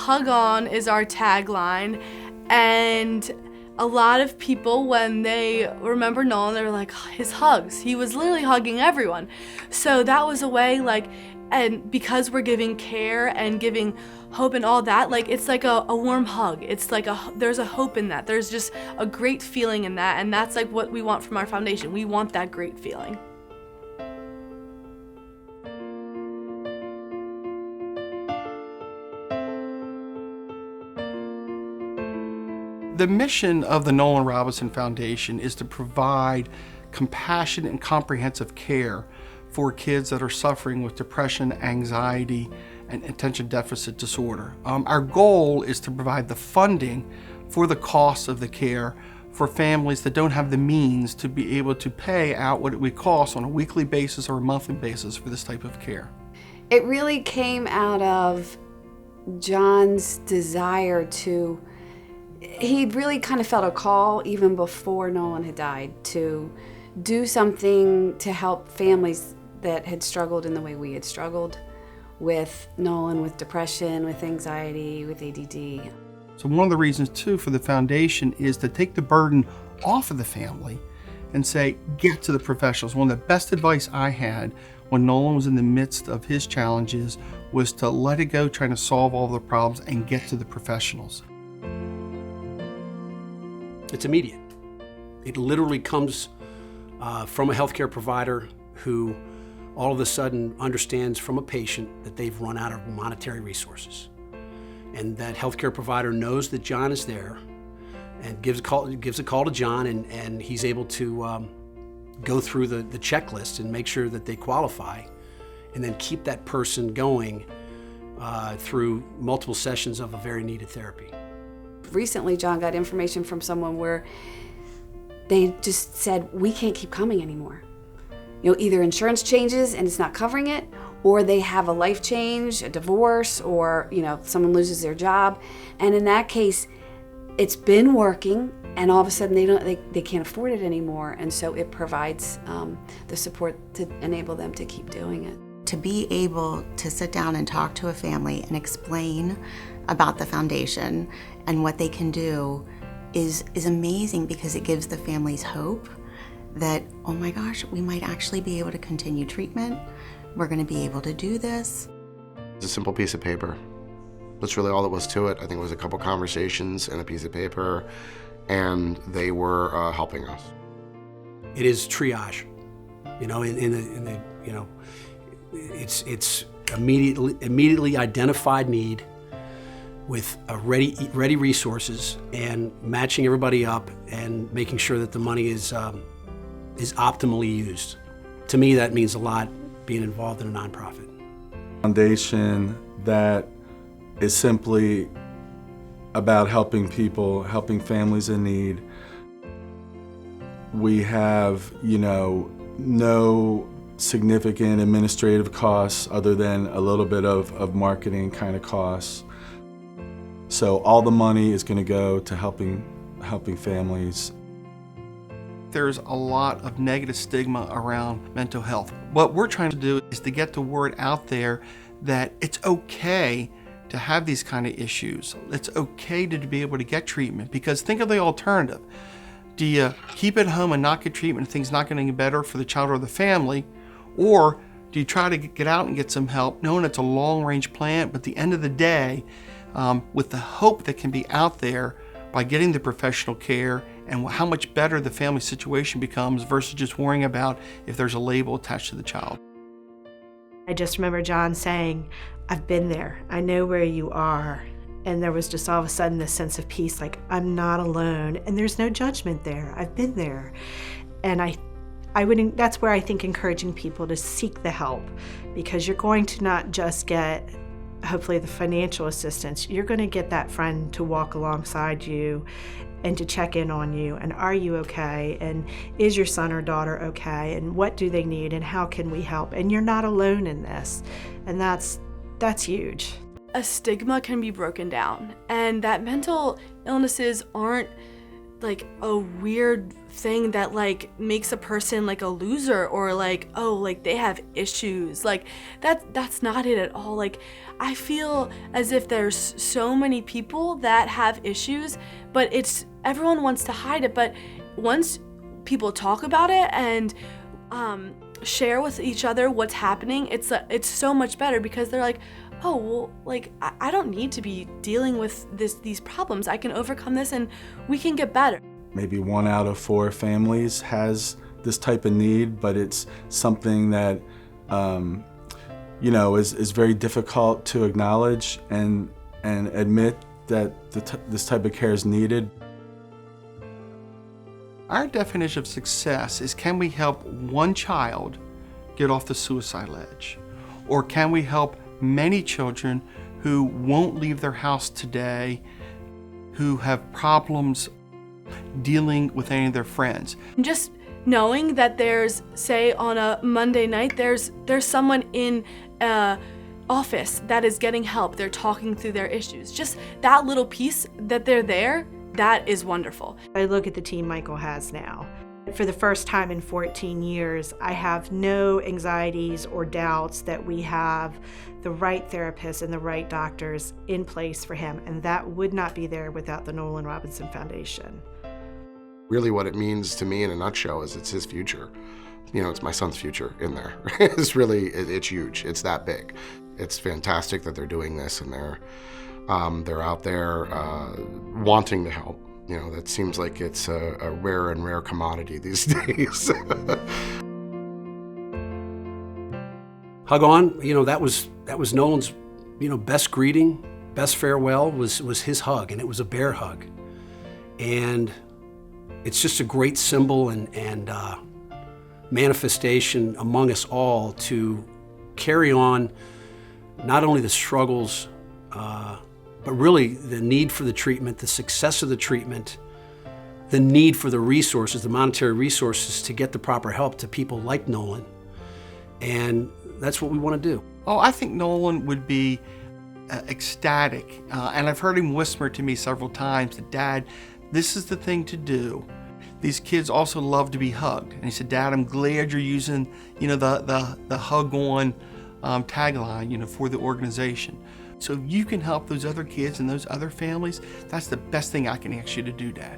hug on is our tagline, and a lot of people, when they remember Nolan, they were like, his hugs, he was literally hugging everyone. So that was a way, like, and because we're giving care and giving hope and all that, like, it's like a warm hug. It's like there's a hope in that. There's just a great feeling in that, and that's like what we want from our foundation. We want that great feeling. The mission of the Nolan Robison Foundation is to provide compassionate and comprehensive care for kids that are suffering with depression, anxiety, and attention deficit disorder. Our goal is to provide the funding for the costs of the care for families that don't have the means to be able to pay out what it would cost on a weekly basis or a monthly basis for this type of care. It really came out of John's desire to, he really kind of felt a call even before Nolan had died to do something to help families that had struggled in the way we had struggled with Nolan, with depression, with anxiety, with ADD. So one of the reasons too for the foundation is to take the burden off of the family and say, get to the professionals. One of the best advice I had when Nolan was in the midst of his challenges was to let it go trying to solve all the problems and get to the professionals. It's immediate. It literally comes from a healthcare provider who all of a sudden understands from a patient that they've run out of monetary resources. And that healthcare provider knows that John is there and gives a call to John, and he's able to go through the checklist and make sure that they qualify, and then keep that person going through multiple sessions of a very needed therapy. Recently, John got information from someone where they just said, we can't keep coming anymore. You know, either insurance changes and it's not covering it, or they have a life change, a divorce, or, you know, someone loses their job. And in that case, it's been working, and all of a sudden they can't afford it anymore. And so it provides the support to enable them to keep doing it. To be able to sit down and talk to a family and explain about the foundation and what they can do is amazing, because it gives the families hope that, oh my gosh, we might actually be able to continue treatment. We're going to be able to do this. It's a simple piece of paper. That's really all that was to it. I think it was a couple conversations and a piece of paper, and they were helping us. It is triage, you know, in the you know, it's immediately identified need with a ready resources, and matching everybody up and making sure that the money is optimally used. To me, that means a lot, being involved in a nonprofit. Foundation that is simply about helping people, helping families in need. We have, you know, no significant administrative costs other than a little bit of marketing kind of costs. So all the money is going to go to helping families. There's a lot of negative stigma around mental health. What we're trying to do is to get the word out there that it's okay to have these kind of issues. It's okay to be able to get treatment, because think of the alternative. Do you keep it home and not get treatment and things not getting better for the child or the family? Or do you try to get out and get some help, knowing it's a long-range plan, but at the end of the day, with the hope that can be out there by getting the professional care and how much better the family situation becomes versus just worrying about if there's a label attached to the child. I just remember John saying, I've been there, I know where you are. And there was just all of a sudden this sense of peace, like, I'm not alone, and there's no judgment there, I've been there. And that's where I think encouraging people to seek the help, because you're going to not just get hopefully the financial assistance, you're going to get that friend to walk alongside you and to check in on you, and are you okay, and is your son or daughter okay, and what do they need, and how can we help, and you're not alone in this. And that's huge. A stigma can be broken down, and that mental illnesses aren't like a weird thing that like makes a person like a loser, or like, oh, like they have issues. Like that's not it at all. Like I feel as if there's so many people that have issues, but everyone wants to hide it. But once people talk about it and share with each other what's happening, it's so much better, because they're like, oh, well, like I don't need to be dealing with these problems. I can overcome this and we can get better. Maybe 1 out of 4 families has this type of need, but it's something that is very difficult to acknowledge and admit that this type of care is needed. Our definition of success is, can we help one child get off the suicide ledge? Or can we help many children who won't leave their house today, who have problems dealing with any of their friends? Just knowing that there's, say on a Monday night, there's someone in office that is getting help. They're talking through their issues. Just that little piece that they're there, that is wonderful. I look at the team Michael has now. For the first time in 14 years, I have no anxieties or doubts that we have the right therapists and the right doctors in place for him, and that would not be there without the Nolan Robison Foundation. Really what it means to me in a nutshell is it's his future. It's my son's future in there. It's huge. It's that big. It's fantastic that they're doing this, and they're out there wanting to help. That seems like it's a rare commodity these days. Hug on, that was Nolan's, best greeting, best farewell was his hug, and it was a bear hug. And it's just a great symbol and manifestation among us all to carry on not only the struggles, but really the need for the treatment, the success of the treatment, the need for the resources, the monetary resources to get the proper help to people like Nolan. And that's what we want to do. Oh, I think Nolan would be ecstatic. And I've heard him whisper to me several times that, Dad, this is the thing to do. These kids also love to be hugged. And he said, Dad, I'm glad you're using, the hug on tagline, for the organization. So if you can help those other kids and those other families, that's the best thing I can ask you to do, Dad.